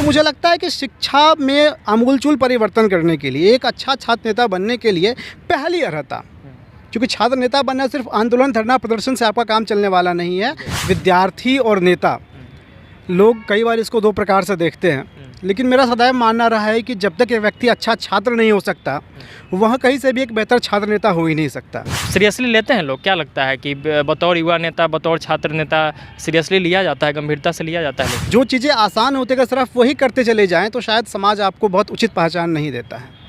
तो मुझे लगता है कि शिक्षा में आमूलचूल परिवर्तन करने के लिए, एक अच्छा छात्र नेता बनने के लिए पहली अर्हता, क्योंकि छात्र नेता बनना सिर्फ आंदोलन, धरना, प्रदर्शन से आपका काम चलने वाला नहीं है। विद्यार्थी और नेता, लोग कई बार इसको दो प्रकार से देखते हैं, लेकिन मेरा सदैव मानना रहा है कि जब तक एक व्यक्ति अच्छा छात्र नहीं हो सकता, वह कहीं से भी एक बेहतर छात्र नेता हो ही नहीं सकता। सीरियसली लेते हैं लोग? क्या लगता है कि बतौर युवा नेता, बतौर छात्र नेता सीरियसली लिया जाता है, गंभीरता से लिया जाता है? जो चीज़ें आसान होते अगर सिर्फ वही करते चले जाएं तो शायद समाज आपको बहुत उचित पहचान नहीं देता है।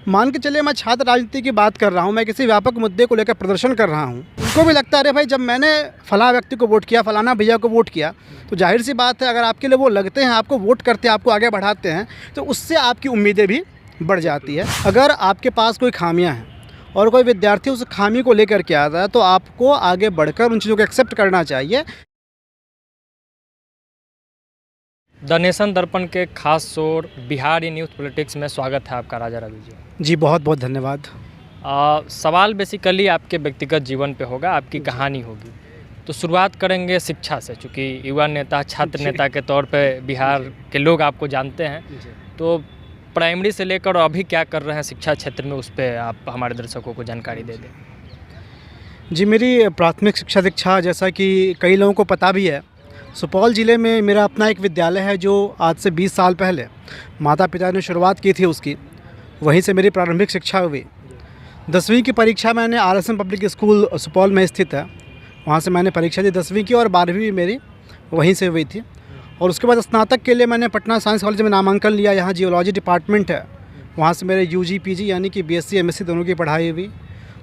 मान के चलिए मैं छात्र राजनीति की बात कर रहा हूँ, मैं किसी व्यापक मुद्दे को लेकर प्रदर्शन कर रहा हूँ, उनको भी लगता है अरे भाई जब मैंने फलां व्यक्ति को वोट किया, फलाना भैया को वोट किया, तो जाहिर सी बात है अगर आपके लिए वो लगते हैं, आपको वोट करते हैं, आपको आगे बढ़ाते हैं, तो उससे आपकी उम्मीदें भी बढ़ जाती है। अगर आपके पास कोई खामियां हैं और कोई विद्यार्थी उस खामी को लेकर के आता है तो आपको आगे बढ़कर उन चीज़ों को एक्सेप्ट करना चाहिए। द नेशन दर्पण के खास शोर बिहार इन न्यूज़ पॉलिटिक्स में स्वागत है आपका, राजा रवि जी। जी बहुत बहुत धन्यवाद। सवाल बेसिकली आपके व्यक्तिगत जीवन पे होगा, आपकी कहानी होगी। तो शुरुआत करेंगे शिक्षा से, चूँकि युवा नेता, छात्र नेता के तौर पे बिहार के लोग आपको जानते हैं, तो प्राइमरी से लेकर अभी क्या कर रहे हैं शिक्षा क्षेत्र में, उस पर आप हमारे दर्शकों को जानकारी दे दें। जी मेरी प्राथमिक शिक्षा दीक्षा, जैसा कि कई लोगों को पता भी है, सुपौल ज़िले में मेरा अपना एक विद्यालय है जो आज से 20 साल पहले माता पिता ने शुरुआत की थी उसकी, वहीं से मेरी प्रारंभिक शिक्षा हुई। 10वीं की परीक्षा मैंने RSM पब्लिक स्कूल सुपौल में स्थित है, वहाँ से मैंने परीक्षा दी 10वीं की, और 12वीं भी मेरी वहीं से हुई थी। और उसके बाद स्नातक के लिए मैंने पटना साइंस कॉलेज में नामांकन लिया, यहाँ जियोलॉजी डिपार्टमेंट है, वहाँ से मेरे UG PG यानी कि BSc MSc दोनों की पढ़ाई हुई।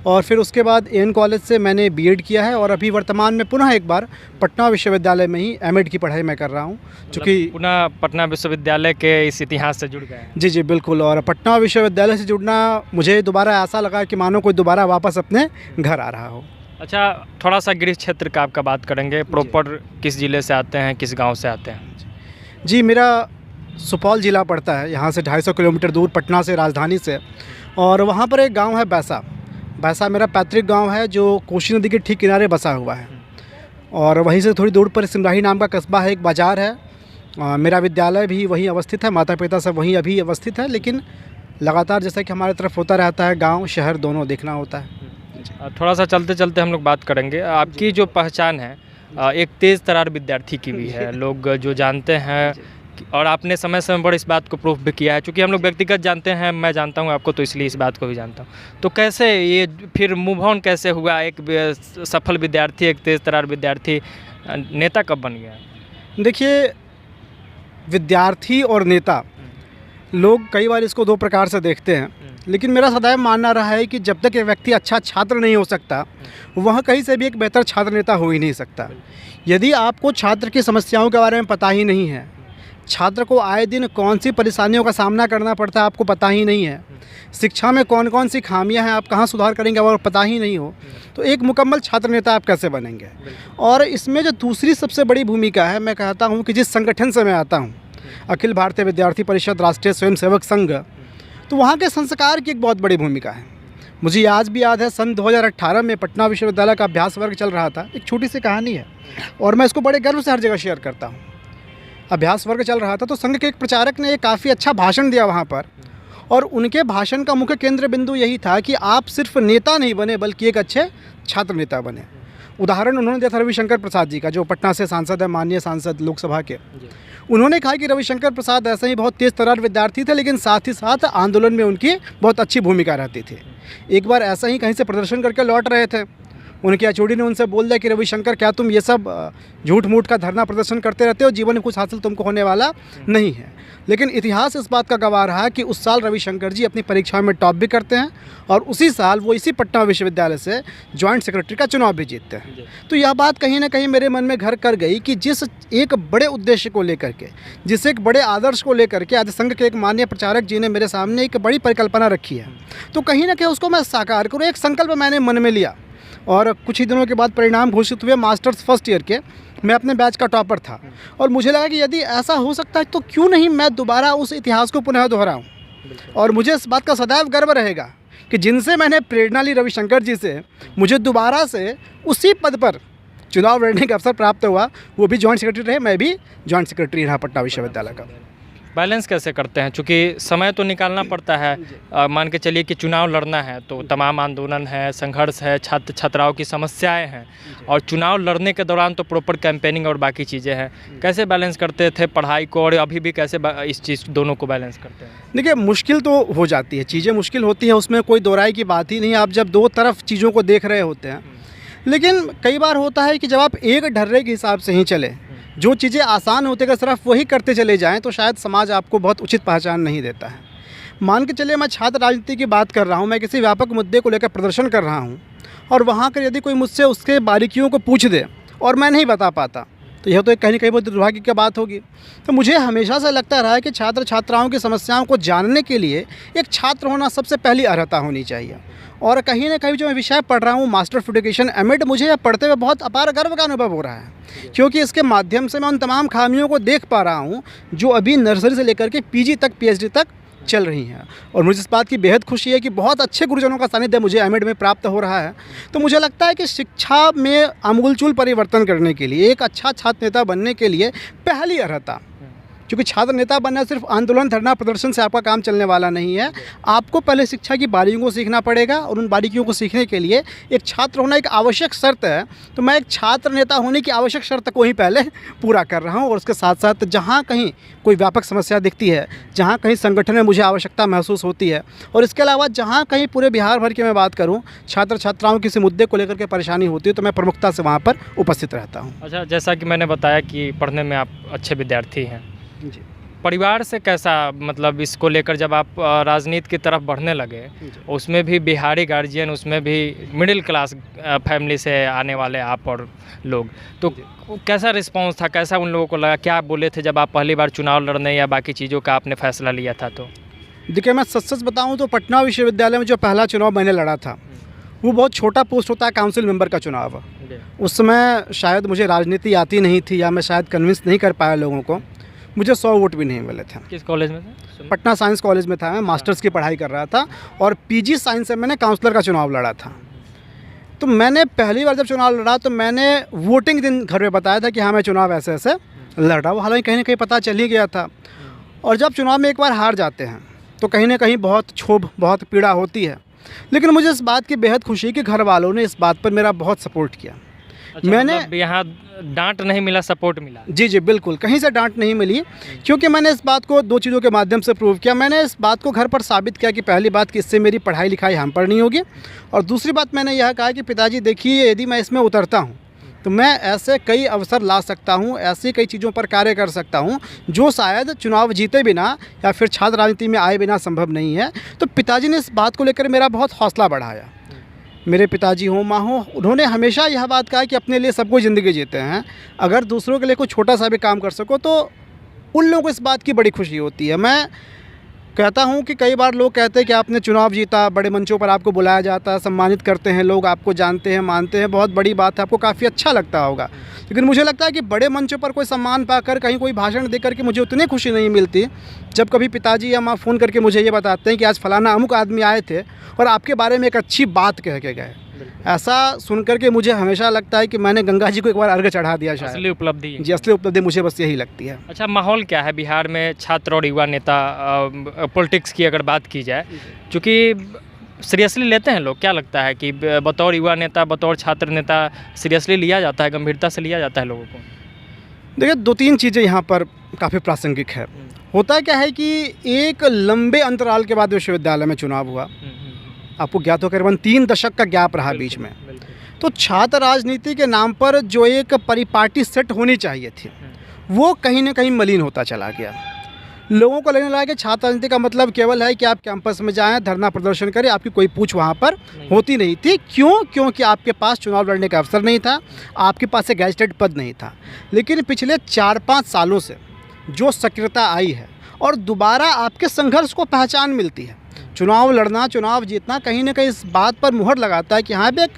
और फिर उसके बाद AN कॉलेज से मैंने B.Ed किया है, और अभी वर्तमान में पुनः एक बार पटना विश्वविद्यालय में ही M.Ed की पढ़ाई मैं कर रहा हूँ, क्योंकि पुनः पटना विश्वविद्यालय के इस इतिहास से जुड़ गए हैं। जी बिल्कुल। और पटना विश्वविद्यालय से जुड़ना मुझे दोबारा ऐसा लगा कि मानो कोई दोबारा वापस अपने घर आ रहा हो। अच्छा, थोड़ा सा गृह क्षेत्र का आपका बात करेंगे, प्रॉपर किस ज़िले से आते हैं, किस गांव से आते हैं? जी मेरा सुपौल ज़िला पड़ता है, यहाँ से 250 किलोमीटर दूर पटना से, राजधानी से, और वहाँ पर एक गांव है बैसा। बैसा मेरा पैतृक गांव है जो कोसी नदी के ठीक किनारे बसा हुआ है, और वहीं से थोड़ी दूर पर सिमराही नाम का कस्बा है, एक बाज़ार है। मेरा विद्यालय भी वहीं अवस्थित है, माता पिता सब वहीं अभी अवस्थित है, लेकिन लगातार जैसा कि हमारे तरफ होता रहता है, गाँव शहर दोनों देखना होता है। थोड़ा सा चलते चलते हम लोग बात करेंगे, आपकी जो पहचान है एक तेज़ तर्रार विद्यार्थी की भी है, लोग जो जानते हैं, और आपने समय समय पर इस बात को प्रूफ भी किया है। चूँकि हम लोग व्यक्तिगत जानते हैं, मैं जानता हूँ आपको, तो इसलिए इस बात को भी जानता हूँ। तो कैसे ये फिर मूव ऑन कैसे हुआ, एक सफल विद्यार्थी, एक तेज़ तर्रार विद्यार्थी नेता कब बन गया? देखिए, विद्यार्थी और नेता, लोग कई बार इसको दो प्रकार से देखते हैं, लेकिन मेरा सदैव मानना रहा है कि जब तक एक व्यक्ति अच्छा छात्र नहीं हो सकता, वह कहीं से भी एक बेहतर छात्र नेता हो ही नहीं सकता। यदि आपको छात्र की समस्याओं के बारे में पता ही नहीं है, छात्र को आए दिन कौन सी परेशानियों का सामना करना पड़ता है आपको पता ही नहीं है, शिक्षा में कौन कौन सी खामियां हैं, आप कहां सुधार करेंगे और पता ही नहीं हो, तो एक मुकम्मल छात्र नेता आप कैसे बनेंगे? और इसमें जो दूसरी सबसे बड़ी भूमिका है, मैं कहता हूं कि जिस संगठन से मैं आता हूं, अखिल भारतीय विद्यार्थी परिषद, राष्ट्रीय स्वयंसेवक संघ, तो वहाँ के संस्कार की एक बहुत बड़ी भूमिका है। मुझे आज भी याद है, सन 2018 में पटना विश्वविद्यालय का अभ्यास वर्ग चल रहा था। एक छोटी सी कहानी है और मैं इसको बड़े गर्व से हर जगह शेयर करता हूँ। अभ्यास वर्ग चल रहा था, तो संघ के एक प्रचारक ने एक काफ़ी अच्छा भाषण दिया वहाँ पर, और उनके भाषण का मुख्य केंद्र बिंदु यही था कि आप सिर्फ नेता नहीं बने, बल्कि एक अच्छे छात्र नेता बने। उदाहरण उन्होंने दिया था रविशंकर प्रसाद जी का, जो पटना से सांसद है, माननीय सांसद लोकसभा के। उन्होंने कहा कि रविशंकर प्रसाद ऐसे ही बहुत तेज़ तर्रार विद्यार्थी थे, लेकिन साथ ही साथ आंदोलन में उनकी बहुत अच्छी भूमिका रहती थी। एक बार ऐसा ही कहीं से प्रदर्शन करके लौट रहे थे, उनके एचओडी ने उनसे बोल दिया कि रविशंकर, क्या तुम ये सब झूठ मूठ का धरना प्रदर्शन करते रहते हो, जीवन में कुछ हासिल तुमको होने वाला नहीं है। लेकिन इतिहास इस बात का गवाह रहा कि उस साल रविशंकर जी अपनी परीक्षा में टॉप भी करते हैं, और उसी साल वो इसी पटना विश्वविद्यालय से जॉइंट सेक्रेटरी का चुनाव भी जीतते हैं। तो यह बात कहीं ना कहीं मेरे मन में घर कर गई कि जिस एक बड़े उद्देश्य को लेकर के, जिस एक बड़े आदर्श को लेकर के आज संघ के एक माननीय प्रचारक जी ने मेरे सामने एक बड़ी परिकल्पना रखी है, तो कहीं ना कहीं उसको मैं साकार करूँ, एक संकल्प मैंने मन में लिया। और कुछ ही दिनों के बाद परिणाम घोषित हुए मास्टर्स फर्स्ट ईयर के, मैं अपने बैच का टॉपर था, और मुझे लगा कि यदि ऐसा हो सकता है तो क्यों नहीं मैं दोबारा उस इतिहास को पुनः दोहराऊं। और मुझे इस बात का सदैव गर्व रहेगा कि जिनसे मैंने प्रेरणा ली, रविशंकर जी से, मुझे दोबारा से उसी पद पर चुनाव लड़ने का अवसर प्राप्त हुआ। वो भी जॉइंट सेक्रेटरी रहे, मैं भी जॉइंट सेक्रेटरी रहा पटना विश्वविद्यालय का। बैलेंस कैसे करते हैं? चूँकि समय तो निकालना पड़ता है। मान के चलिए कि चुनाव लड़ना है तो तमाम आंदोलन है, संघर्ष है, छात्र छात्राओं की समस्याएं हैं, और चुनाव लड़ने के दौरान तो प्रॉपर कैंपेनिंग और बाकी चीज़ें हैं। कैसे बैलेंस करते थे पढ़ाई को, और अभी भी कैसे इस चीज़ दोनों को बैलेंस करते हैं? देखिए, मुश्किल तो हो जाती है, चीज़ें मुश्किल होती है, उसमें कोई दो राय की बात ही नहीं है। आप जब दो तरफ चीज़ों को देख रहे होते हैं, लेकिन कई बार होता है कि जब आप एक ढर्रे के हिसाब से ही चले, जो चीज़ें आसान होते अगर सिर्फ वही करते चले जाएं, तो शायद समाज आपको बहुत उचित पहचान नहीं देता है। मान के चलिए मैं छात्र राजनीति की बात कर रहा हूं, मैं किसी व्यापक मुद्दे को लेकर प्रदर्शन कर रहा हूं, और वहां कर यदि कोई मुझसे उसके बारीकियों को पूछ दे और मैं नहीं बता पाता, तो यह तो एक कहीं ना कहीं बहुत दुर्भाग्य की बात होगी। तो मुझे हमेशा से लगता रहा है कि छात्र छात्राओं की समस्याओं को जानने के लिए एक छात्र होना सबसे पहली अर्हता होनी चाहिए। और कहीं ना कहीं जो मैं विषय पढ़ रहा हूँ, मास्टर ऑफ एजुकेशन एमएड, मुझे यह पढ़ते हुए बहुत अपार गर्व का अनुभव हो रहा है, क्योंकि इसके माध्यम से मैं उन तमाम खामियों को देख पा रहा हूँ जो अभी नर्सरी से लेकर के पीजी तक, पीएचडी तक चल रही हैं। और मुझे इस बात की बेहद खुशी है कि बहुत अच्छे गुरुजनों का सानिध्य मुझे एमएड में प्राप्त हो रहा है। तो मुझे लगता है कि शिक्षा में आमूलचूल परिवर्तन करने के लिए, एक अच्छा छात्र नेता बनने के लिए पहली अर्हता, क्योंकि छात्र नेता बनना सिर्फ आंदोलन, धरना, प्रदर्शन से आपका काम चलने वाला नहीं है। आपको पहले शिक्षा की बारीकियों को सीखना पड़ेगा, और उन बारीकियों को सीखने के लिए एक छात्र होना एक आवश्यक शर्त है। तो मैं एक छात्र नेता होने की आवश्यक शर्त को ही पहले पूरा कर रहा हूँ, और उसके साथ साथ जहाँ कहीं कोई व्यापक समस्या दिखती है, जहाँ कहीं संगठन में मुझे आवश्यकता महसूस होती है, और इसके अलावा जहाँ कहीं पूरे बिहार भर की मैं बात करूँ, छात्र छात्राओं किसी मुद्दे को लेकर के परेशानी होती है, तो मैं प्रमुखता से वहाँ पर उपस्थित रहता हूँ। अच्छा, जैसा कि मैंने बताया कि पढ़ने में आप अच्छे विद्यार्थी हैं, जी। परिवार से कैसा, मतलब इसको लेकर जब आप राजनीति की तरफ बढ़ने लगे, उसमें भी बिहारी गार्जियन, उसमें भी मिडिल क्लास फैमिली से आने वाले आप और लोग, तो कैसा रिस्पांस था, कैसा उन लोगों को लगा, क्या बोले थे जब आप पहली बार चुनाव लड़ने या बाकी चीज़ों का आपने फैसला लिया था? तो देखिए, मैं सच बताऊं तो पटना विश्वविद्यालय में जो पहला चुनाव मैंने लड़ा था, वो बहुत छोटा पोस्ट होता है, काउंसिल मेंबर का चुनाव। उस समय शायद मुझे राजनीति आती नहीं थी, या मैं शायद कन्विंस नहीं कर पाया लोगों को। मुझे 100 वोट भी नहीं मिले थे। किस कॉलेज में थे? पटना साइंस कॉलेज में था, मैं मास्टर्स की पढ़ाई कर रहा था, और पीजी साइंस से मैंने काउंसलर का चुनाव लड़ा था। तो मैंने पहली बार जब चुनाव लड़ा, तो मैंने वोटिंग दिन घर में बताया था कि हाँ, मैं चुनाव ऐसे ऐसे लड़ रहा हूँ। हालांकि कहीं ना कहीं पता चल ही गया था। और जब चुनाव में एक बार हार जाते हैं, तो कहीं ना कहीं बहुत क्षोभ, बहुत पीड़ा होती है। लेकिन मुझे इस बात की बेहद खुशी कि घर वालों ने इस बात पर मेरा बहुत सपोर्ट किया। अच्छा, मैंने मतलब यहाँ डांट नहीं मिला, सपोर्ट मिला? जी जी बिल्कुल, कहीं से डांट नहीं मिली, क्योंकि मैंने इस बात को दो चीज़ों के माध्यम से प्रूव किया। मैंने इस बात को घर पर साबित किया कि पहली बात कि इससे मेरी पढ़ाई लिखाई हम पर नहीं होगी, और दूसरी बात मैंने यह कहा कि पिताजी देखिए, यदि मैं इसमें उतरता हूँ तो मैं ऐसे कई अवसर ला सकता हूँ, ऐसी कई चीज़ों पर कार्य कर सकता हूँ जो शायद चुनाव जीते बिना या फिर छात्र राजनीति में आए बिना संभव नहीं है। तो पिताजी ने इस बात को लेकर मेरा बहुत हौसला बढ़ाया। मेरे पिताजी हों, माँ हो, उन्होंने हमेशा यह बात कहा कि अपने लिए सब कोई ज़िंदगी जीते हैं, अगर दूसरों के लिए कोई छोटा सा भी काम कर सको तो उन लोगों को इस बात की बड़ी खुशी होती है। मैं कहता हूं कि कई बार लोग कहते हैं कि आपने चुनाव जीता, बड़े मंचों पर आपको बुलाया जाता है, सम्मानित करते हैं लोग, आपको जानते हैं, मानते हैं, बहुत बड़ी बात है, आपको काफ़ी अच्छा लगता होगा। लेकिन मुझे लगता है कि बड़े मंचों पर कोई सम्मान पाकर, कहीं कोई भाषण देकर के मुझे उतनी खुशी नहीं मिलती जब कभी पिताजी या माँ फ़ोन करके मुझे ये बताते हैं कि आज फलाना अमुक आदमी आए थे और आपके बारे में एक अच्छी बात कह के गए। ऐसा सुनकर के मुझे हमेशा लगता है कि मैंने गंगा जी को एक बार अर्घ्य चढ़ा दिया शायद। असली उपलब्धि है। जी, असली उपलब्धि मुझे बस यही लगती है। अच्छा, माहौल क्या है बिहार में छात्र और युवा नेता, पॉलिटिक्स की अगर बात की जाए, चूँकि सीरियसली लेते हैं लोग, क्या लगता है कि बतौर युवा नेता, बतौर छात्र नेता सीरियसली लिया जाता है, गंभीरता से लिया जाता है लोगों को? देखिए, दो तीन चीज़ें यहाँ पर काफ़ी प्रासंगिक है। होता क्या है कि एक लंबे अंतराल के बाद विश्वविद्यालय में चुनाव हुआ, आपको ज्ञात हो, करीबन 3 दशक का गैप रहा बीच में। तो छात्र राजनीति के नाम पर जो एक परिपाटी सेट होनी चाहिए थी, वो कहीं ना कहीं मलिन होता चला गया। लोगों को लगने लगा कि छात्र राजनीति का मतलब केवल है कि आप कैंपस में जाएं, धरना प्रदर्शन करें, आपकी कोई पूछ वहाँ पर होती नहीं थी। क्यों? क्योंकि आपके पास चुनाव लड़ने का अवसर नहीं था, आपके पास एक गैजेटेड पद नहीं था। लेकिन पिछले 4-5 सालों से जो सक्रियता आई है और दोबारा आपके संघर्ष को पहचान मिलती है, चुनाव लड़ना, चुनाव जीतना कहीं ना कहीं इस बात पर मुहर लगाता है कि हाँ, भी एक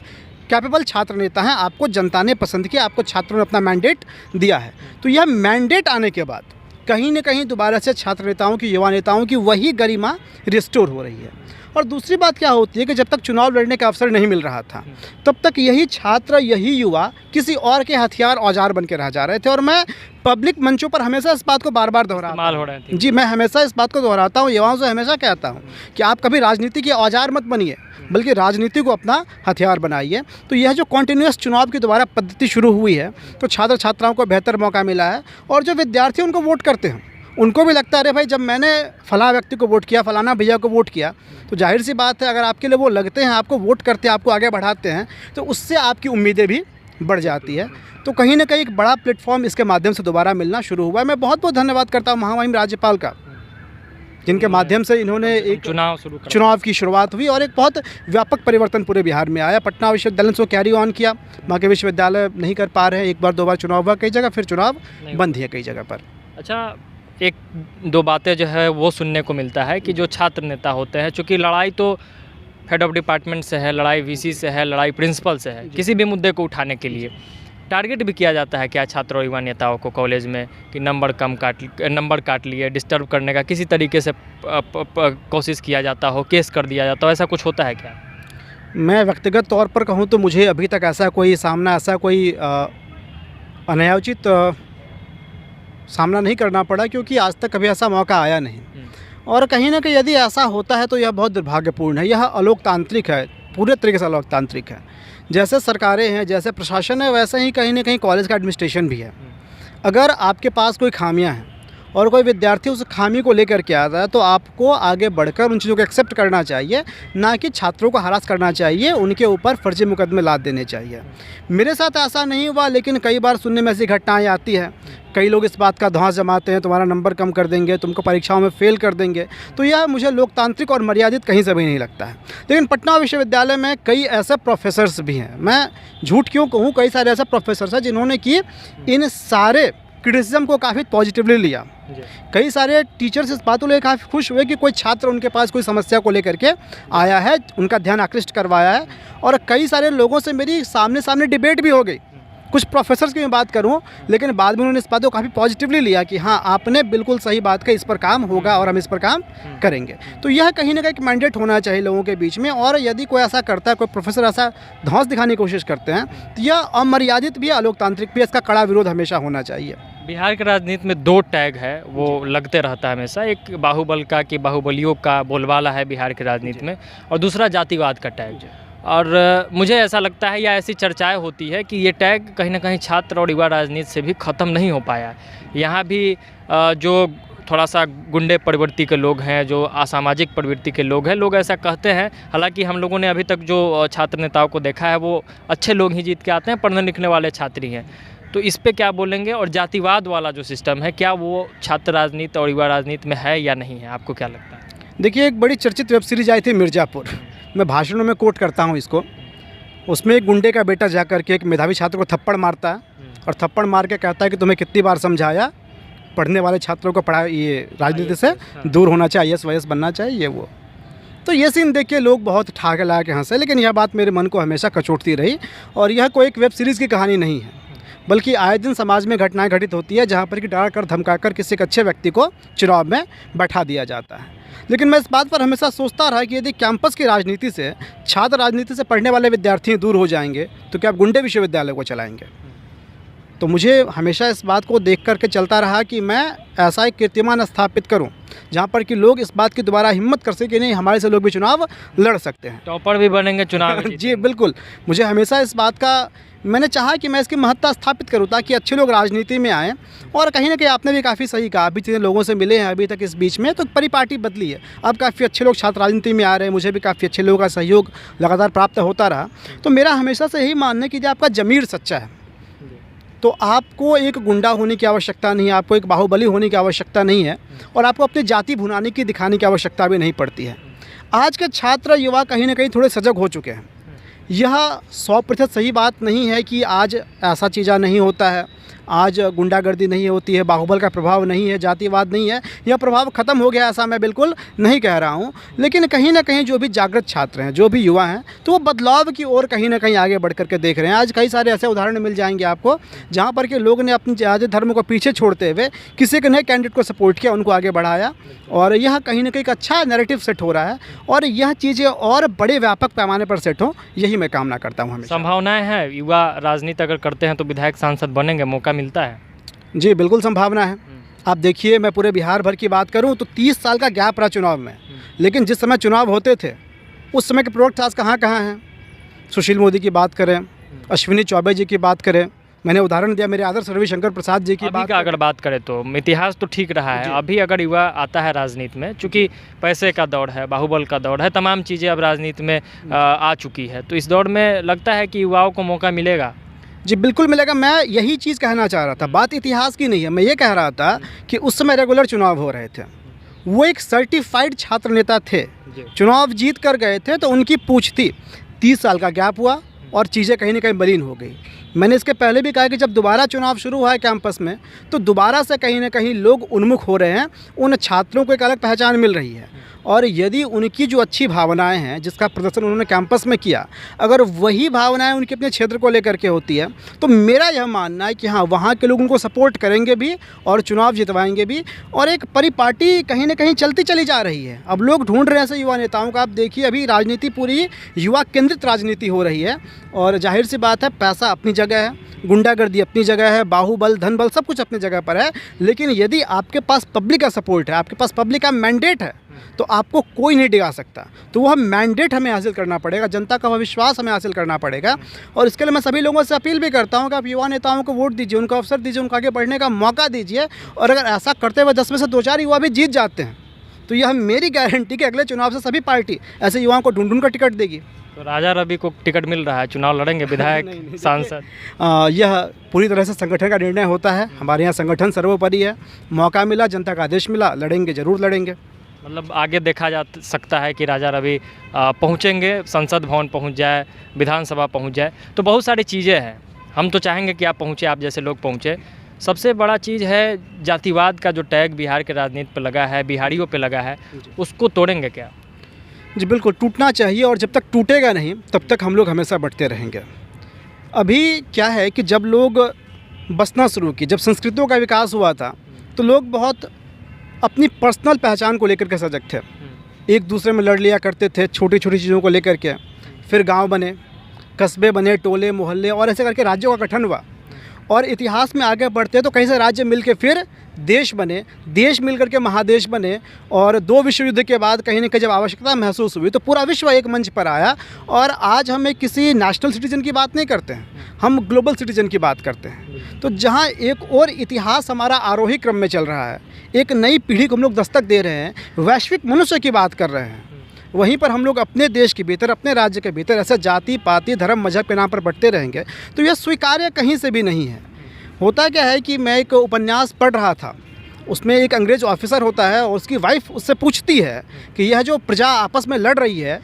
कैपेबल छात्र नेता हैं, आपको जनता ने पसंद किया, आपको छात्रों ने अपना मैंडेट दिया है। तो यह मैंडेट आने के बाद कहीं ना कहीं दोबारा से छात्र नेताओं की, युवा नेताओं की वही गरिमा रिस्टोर हो रही है। और दूसरी बात क्या होती है कि जब तक चुनाव लड़ने का अवसर नहीं मिल रहा था, तब तक यही छात्र, यही युवा किसी और के हथियार, औजार बन के रह जा रहे थे। और मैं पब्लिक मंचों पर हमेशा इस बात को बार बार दोहराता इस्तेमाल हो रहे थे। जी, मैं हमेशा इस बात को दोहराता हूँ, युवाओं से हमेशा कहता हूँ कि आप कभी राजनीति के औजार मत बनिए, बल्कि राजनीति को अपना हथियार बनाइए। तो यह जो कॉन्टिन्यूस चुनाव की दोबारा पद्धति शुरू हुई है, तो छात्र छात्राओं को बेहतर मौका मिला है, और जो विद्यार्थी उनको वोट करते हैं उनको भी लगता है अरे भाई, जब मैंने फलां व्यक्ति को वोट किया, फलाना भैया को वोट किया, तो जाहिर सी बात है अगर आपके लिए वो लगते हैं, आपको वोट करते हैं, आपको आगे बढ़ाते हैं, तो उससे आपकी उम्मीदें भी बढ़ जाती है। तो कहीं ना कहीं एक बड़ा प्लेटफॉर्म इसके माध्यम से दोबारा मिलना शुरू हुआ है। मैं बहुत बहुत धन्यवाद करता हूँ महामहिम राज्यपाल का, जिनके माध्यम से इन्होंने एक चुनाव की शुरुआत हुई और एक बहुत व्यापक परिवर्तन पूरे बिहार में आया। पटना विश्वविद्यालय से कैरी ऑन किया, बाकी विश्वविद्यालय नहीं कर पा रहे हैं। एक बार दो बार चुनाव हुआ कई जगह, फिर चुनाव बंद है कई जगह पर। अच्छा, एक दो बातें जो है वो सुनने को मिलता है कि जो छात्र नेता होते हैं, चूँकि लड़ाई तो हेड ऑफ डिपार्टमेंट से है, लड़ाई वीसी से है, लड़ाई प्रिंसिपल से है, किसी भी मुद्दे को उठाने के लिए टारगेट भी किया जाता है क्या छात्र और युवा नेताओं को कॉलेज में कि नंबर काट लिए, डिस्टर्ब करने का किसी तरीके से कोशिश किया जाता हो, केस कर दिया जाता हो, ऐसा कुछ होता है क्या? मैं व्यक्तिगत तौर पर कहूँ तो मुझे अभी तक ऐसा कोई अनायोचित सामना नहीं करना पड़ा, क्योंकि आज तक कभी ऐसा मौका आया नहीं। और कहीं ना कहीं यदि ऐसा होता है तो यह बहुत दुर्भाग्यपूर्ण है। यह अलोकतांत्रिक है, पूरे तरीके से अलोकतांत्रिक है। जैसे सरकारें हैं, जैसे प्रशासन है, वैसे ही कहीं ना कहीं कॉलेज का एडमिनिस्ट्रेशन भी है। अगर आपके पास कोई खामियां हैं और कोई विद्यार्थी उस खामी को लेकर के आता है, तो आपको आगे बढ़कर उन चीज़ों को एक्सेप्ट करना चाहिए, ना कि छात्रों को हरास करना चाहिए, उनके ऊपर फर्जी मुकदमे लाद देने चाहिए। मेरे साथ ऐसा नहीं हुआ, लेकिन कई बार सुनने में ऐसी घटनाएं आती है। कई लोग इस बात का धौंस जमाते हैं, तुम्हारा नंबर कम कर देंगे, तुमको परीक्षाओं में फेल कर देंगे। तो यह मुझे लोकतांत्रिक और मर्यादित कहीं से भी नहीं लगता है। लेकिन पटना विश्वविद्यालय में कई ऐसे प्रोफेसर्स भी हैं, मैं झूठ क्यों कहूँ, कई सारे ऐसे प्रोफेसर्स हैं जिन्होंने कि इन सारे क्रिटिसिज्म को काफ़ी पॉजिटिवली लिया। कई सारे टीचर्स इस बात को लेकर काफ़ी खुश हुए कि कोई छात्र उनके पास कोई समस्या को लेकर के आया है, उनका ध्यान आकृष्ट करवाया है। और कई सारे लोगों से मेरी सामने डिबेट भी हो गई। कुछ प्रोफेसर्स की मैं बात करूं, लेकिन बाद में उन्होंने इस बात को काफ़ी पॉजिटिवली लिया कि हाँ, आपने बिल्कुल सही बात कही, इस पर काम होगा और हम इस पर काम करेंगे। तो यह कहीं ना कहीं एक मैंडेट होना चाहिए लोगों के बीच में। और यदि कोई ऐसा करता है, कोई प्रोफेसर ऐसा धौंस दिखाने की कोशिश करते हैं, तो यह अमर्यादित भी है, अलोकतांत्रिक भी है। इसका कड़ा विरोध हमेशा होना चाहिए। बिहार की राजनीति में दो टैग है, वो लगते रहता है हमेशा। एक बाहुबल का कि बाहुबलियों का बोलबाला है बिहार की राजनीति में, और दूसरा जातिवाद का टैग। और मुझे ऐसा लगता है या ऐसी चर्चाएं होती है कि ये टैग कहीं ना कहीं छात्र और युवा राजनीति से भी ख़त्म नहीं हो पाया। यहाँ भी जो थोड़ा सा गुंडे प्रवृत्ति के लोग हैं, जो असामाजिक प्रवृत्ति के लोग हैं, लोग ऐसा कहते हैं। हालांकि हम लोगों ने अभी तक जो छात्र नेताओं को देखा है वो अच्छे लोग ही जीत के आते हैं, पढ़ने लिखने वाले छात्र ही हैं। तो इस पे क्या बोलेंगे? और जातिवाद वाला जो सिस्टम है, क्या वो छात्र राजनीति और युवा राजनीति में है या नहीं है? आपको क्या लगता है? देखिए, एक बड़ी चर्चित वेब सीरीज आई थी मिर्ज़ापुर, मैं भाषणों में कोट करता हूँ इसको। उसमें एक गुंडे का बेटा जा कर के एक मेधावी छात्र को थप्पड़ मारता है, और थप्पड़ मार के कहता है कि तुम्हें कितनी बार समझाया, पढ़ने वाले छात्रों को ये राजनीति से दूर होना चाहिए, IAS बनना चाहिए, ये वो। तो ये सीन देख के लोग बहुत ठाके ला के हंसे, लेकिन यह बात मेरे मन को हमेशा कचोटती रही। और यह कोई एक वेब सीरीज़ की कहानी नहीं है, बल्कि आए दिन समाज में घटनाएं घटित होती है, जहाँ पर कि डरा कर धमका कर किसी एक अच्छे व्यक्ति को चुनाव में बैठा दिया जाता है। लेकिन मैं इस बात पर हमेशा सोचता रहा कि यदि कैंपस की राजनीति से, छात्र राजनीति से पढ़ने वाले विद्यार्थी दूर हो जाएंगे, तो क्या आप गुंडे विश्वविद्यालय को चलाएंगे? तो मुझे हमेशा इस बात को देख करके चलता रहा कि मैं ऐसा एक कीर्तिमान स्थापित करूं, जहां पर कि लोग इस बात की दोबारा हिम्मत कर सकें कि नहीं, हमारे से लोग भी चुनाव लड़ सकते हैं, टॉपर भी बनेंगे चुनाव जी बिल्कुल। मुझे हमेशा इस बात का, मैंने चाहा कि मैं इसकी महत्ता स्थापित करूं, ताकि अच्छे लोग राजनीति में आएँ। और कहीं ना कहीं आपने भी काफ़ी सही कहा, अभी जितने लोगों से मिले हैं अभी तक इस बीच में, तो परिपाटी बदली है। अब काफ़ी अच्छे लोग छात्र राजनीति में आ रहे हैं, मुझे भी काफ़ी अच्छे लोगों का सहयोग लगातार प्राप्त होता रहा। तो मेरा हमेशा से यही मानना है कि जब आपका ज़मीर सच्चा है, तो आपको एक गुंडा होने की आवश्यकता नहीं है, आपको एक बाहुबली होने की आवश्यकता नहीं है, और आपको अपनी जाति भुनाने की, दिखाने की आवश्यकता भी नहीं पड़ती है। आज के छात्र युवा कहीं ना कहीं थोड़े सजग हो चुके हैं। यह 100% सही बात नहीं है कि आज ऐसा चीज़ नहीं होता है, आज गुंडागर्दी नहीं होती है, बाहुबल का प्रभाव नहीं है, जातिवाद नहीं है, यह प्रभाव ख़त्म हो गया, ऐसा मैं बिल्कुल नहीं कह रहा हूँ। लेकिन कहीं ना कहीं जो भी जागृत छात्र हैं, जो भी युवा हैं, तो वो बदलाव की ओर कहीं ना कहीं आगे बढ़ करके देख रहे हैं। आज कई सारे ऐसे उदाहरण मिल जाएंगे आपको, जहाँ पर कि लोग ने अपने जाति धर्म को पीछे छोड़ते हुए किसी एक नए कैंडिडेट को सपोर्ट किया, उनको आगे बढ़ाया, और यह कहीं ना कहीं एक अच्छा नैरेटिव सेट हो रहा है। और यह चीज़ें और बड़े व्यापक पैमाने पर सेट हो, यही मैं कामना करता हूँ। हमें संभावनाएं हैं युवा राजनीति अगर करते हैं तो विधायक सांसद बनेंगे, मौका मिलता है? जी बिल्कुल संभावना है। आप देखिए, मैं पूरे बिहार भर की बात करूं तो 30 साल का गैप रहा चुनाव में, लेकिन जिस समय चुनाव होते थे उस समय के प्रोडक्ट आज कहाँ कहाँ हैं। सुशील मोदी की बात करें, अश्विनी चौबे जी की बात करें, मैंने उदाहरण दिया मेरे आदर्श रविशंकर प्रसाद जी की अभी बात का अगर बात करें तो इतिहास तो ठीक रहा है। अभी अगर युवा आता है राजनीति में, चूंकि पैसे का दौर है, बाहुबल का दौर है, तमाम चीज़ें अब राजनीति में आ चुकी है, तो इस दौर में लगता है कि युवाओं को मौका मिलेगा। जी बिल्कुल मिलेगा। मैं यही चीज़ कहना चाह रहा था, बात इतिहास की नहीं है। मैं ये कह रहा था कि उस समय रेगुलर चुनाव हो रहे थे, वो एक सर्टिफाइड छात्र नेता थे, चुनाव जीत कर गए थे, तो उनकी पूछ थी। 30 साल का गैप हुआ और चीज़ें कहीं ना कहीं मलिन हो गई। मैंने इसके पहले भी कहा कि जब दोबारा चुनाव शुरू हुआ है कैंपस में, तो दोबारा से कहीं ना कहीं लोग उन्मुख हो रहे हैं, उन छात्रों को एक अलग पहचान मिल रही है। और यदि उनकी जो अच्छी भावनाएं हैं, जिसका प्रदर्शन उन्होंने कैंपस में किया, अगर वही भावनाएं उनके अपने क्षेत्र को लेकर के होती है, तो मेरा यह मानना है कि हाँ, वहाँ के लोग उनको सपोर्ट करेंगे भी और चुनाव जितवाएंगे भी, और एक परिपाटी कहीं ना कहीं चलती चली जा रही है। अब लोग ढूंढ रहे हैं ऐसे युवा नेताओं का। आप देखिए, अभी राजनीति पूरी युवा केंद्रित राजनीति हो रही है, और जाहिर सी बात है, पैसा अपनी जगह है, गुंडागर्दी अपनी जगह है, बाहुबल, धनबल सब कुछ अपनी जगह पर है। लेकिन यदि आपके पास पब्लिक का सपोर्ट है, आपके पास पब्लिक का मैंडेट है, तो आपको कोई नहीं डिगा सकता। तो वह मैंडेट हमें हासिल करना पड़ेगा, जनता का वह विश्वास हमें हासिल करना पड़ेगा। और इसके लिए मैं सभी लोगों से अपील भी करता हूं कि आप युवा नेताओं को वोट दीजिए, उनको अवसर दीजिए, उनको आगे बढ़ने का मौका दीजिए। और अगर ऐसा करते हुए 10 में से 2-4 युवा भी जीत जाते हैं, तो यह मेरी गारंटी कि अगले चुनाव से सभी पार्टी ऐसे युवाओं को ढूंढ कर टिकट देगी। तो राजा रवि को टिकट मिल रहा है, चुनाव लड़ेंगे विधायक, सांसद? यह पूरी तरह से संगठन का निर्णय होता है। हमारे यहाँ संगठन सर्वोपरि है। मौका मिला, जनता का आदेश मिला, लड़ेंगे, ज़रूर लड़ेंगे। मतलब आगे देखा जा सकता है कि राजा रवि पहुँचेंगे, संसद भवन पहुँच जाए, विधानसभा पहुँच जाए, तो बहुत सारी चीज़ें हैं। हम तो चाहेंगे कि आप पहुँचे, आप जैसे लोग पहुँचे। सबसे बड़ा चीज़ है जातिवाद का जो टैग बिहार के राजनीति पर लगा है, बिहारियों पे लगा है, उसको तोड़ेंगे क्या? जी बिल्कुल, टूटना चाहिए, और जब तक टूटेगा नहीं तब तक हम लोग हमेशा बढ़ते रहेंगे। अभी क्या है कि जब लोग बसना शुरू की, जब संस्कृतियों का विकास हुआ था, तो लोग बहुत अपनी पर्सनल पहचान को लेकर के सजग थे, एक दूसरे में लड़ लिया करते थे छोटी छोटी चीज़ों को लेकर के। फिर गांव बने, कस्बे बने, टोले मोहल्ले, और ऐसे करके राज्यों का गठन हुआ। और इतिहास में आगे बढ़ते तो कहीं से राज्य मिलके फिर देश बने, देश मिलकर के महादेश बने, और 2 विश्व युद्ध के बाद कहीं ना कहीं जब आवश्यकता महसूस हुई तो पूरा विश्व एक मंच पर आया। और आज हम एक किसी नेशनल सिटीजन की बात नहीं करते हैं, हम ग्लोबल सिटीजन की बात करते हैं। तो जहाँ एक और इतिहास हमारा आरोही क्रम में चल रहा है, एक नई पीढ़ी को हम लोग दस्तक दे रहे हैं, वैश्विक मनुष्य की बात कर रहे हैं, वहीं पर हम लोग अपने देश के भीतर, अपने राज्य के भीतर ऐसे जाति पाति धर्म मजहब के नाम पर बढ़ते रहेंगे, तो यह स्वीकार्य कहीं से भी नहीं है। होता क्या है कि मैं एक उपन्यास पढ़ रहा था, उसमें एक अंग्रेज ऑफिसर होता है और उसकी वाइफ उससे पूछती है कि यह जो प्रजा आपस में लड़ रही है,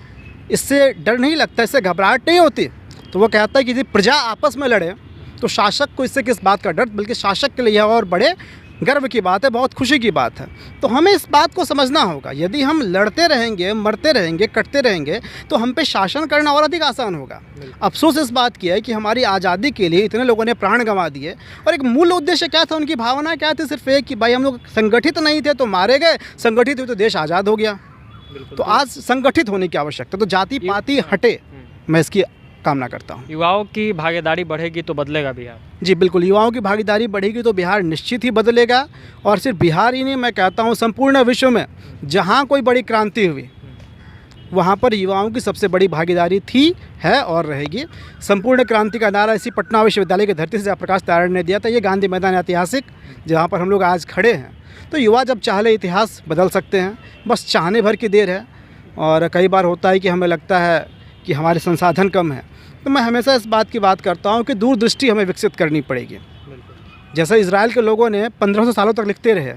इससे डर नहीं लगता, इससे घबराहट नहीं होती? तो वो कहता है कि यदि प्रजा आपस में लड़े तो शासक को इससे किस बात का डर, बल्कि शासक के लिए यह और बड़े गर्व की बात है, बहुत खुशी की बात है। तो हमें इस बात को समझना होगा, यदि हम लड़ते रहेंगे, मरते रहेंगे, कटते रहेंगे, तो हम पे शासन करना और अधिक आसान होगा। अफसोस इस बात की है कि हमारी आज़ादी के लिए इतने लोगों ने प्राण गंवा दिए, और एक मूल उद्देश्य क्या था, उनकी भावना क्या थी? सिर्फ एक कि भाई हम लोग संगठित नहीं थे तो मारे गए, संगठित हुए तो देश आज़ाद हो गया। तो आज संगठित होने की आवश्यकता, तो जाति पाति हटे, मैं इसकी कामना करता हूँ। युवाओं की भागीदारी बढ़ेगी तो बदलेगा बिहार। जी बिल्कुल, युवाओं की भागीदारी बढ़ेगी तो बिहार निश्चित ही बदलेगा। और सिर्फ बिहार ही नहीं, मैं कहता हूँ संपूर्ण विश्व में जहाँ कोई बड़ी क्रांति हुई, वहाँ पर युवाओं की सबसे बड़ी भागीदारी थी, है और रहेगी। संपूर्ण क्रांति का नारा इसी पटना विश्वविद्यालय की धरती से जयप्रकाश नारायण ने दिया था। ये गांधी मैदान ऐतिहासिक, जहाँ पर हम लोग आज खड़े हैं। तो युवा जब चाहे इतिहास बदल सकते हैं, बस चाहने भर की देर है। और कई बार होता है कि हमें लगता है कि हमारे संसाधन कम हैं, तो मैं हमेशा इस बात की बात करता हूँ कि दूरदृष्टि हमें विकसित करनी पड़ेगी। जैसा इजराइल के लोगों ने 1500 सालों तक लिखते रहे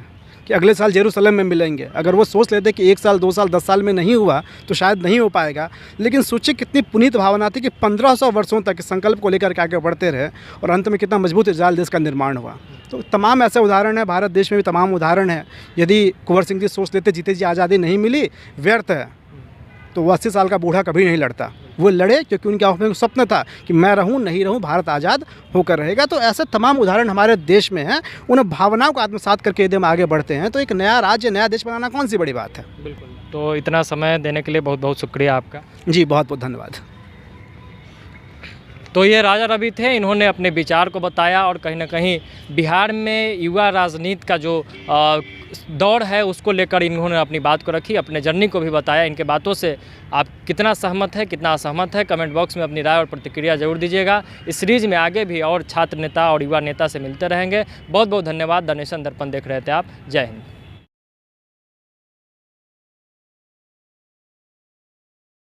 कि अगले साल जेरूसलम में मिलेंगे, अगर वो सोच लेते कि 1 साल 2 साल 10 साल में नहीं हुआ तो शायद नहीं हो पाएगा, लेकिन सोचिए कितनी पुनीत भावना थी कि 1500 वर्षों तक इस संकल्प को लेकर के आगे बढ़ते रहे, और अंत में कितना मजबूत इजराइल देश का निर्माण हुआ। तो तमाम ऐसे उदाहरण है, भारत देश में भी तमाम उदाहरण है। यदि कुंवर सिंह जी सोच लेते जीते जी आज़ादी नहीं मिली, व्यर्थ है, तो वो 80 साल का बूढ़ा कभी नहीं लड़ता। वो लड़े क्योंकि उनके आँखों में स्वप्न था कि मैं रहूं नहीं रहूं, भारत आज़ाद होकर रहेगा। तो ऐसे तमाम उदाहरण हमारे देश में हैं। उन भावनाओं को आत्मसात करके यदि हम आगे बढ़ते हैं तो एक नया राज्य, नया देश बनाना कौन सी बड़ी बात है। बिल्कुल। तो इतना समय देने के लिए बहुत बहुत शुक्रिया आपका। जी बहुत बहुत धन्यवाद। तो ये राजा रवि थे, इन्होंने अपने विचार को बताया और कहीं ना कहीं बिहार में युवा राजनीति का जो दौर है उसको लेकर इन्होंने अपनी बात को रखी, अपने जर्नी को भी बताया। इनके बातों से आप कितना सहमत है, कितना असहमत है, कमेंट बॉक्स में अपनी राय और प्रतिक्रिया जरूर दीजिएगा। इस सीरीज़ में आगे भी और छात्र नेता और युवा नेता से मिलते रहेंगे। बहुत बहुत धन्यवाद। द नेशन दर्पण देख रहे थे आप। जय हिंद।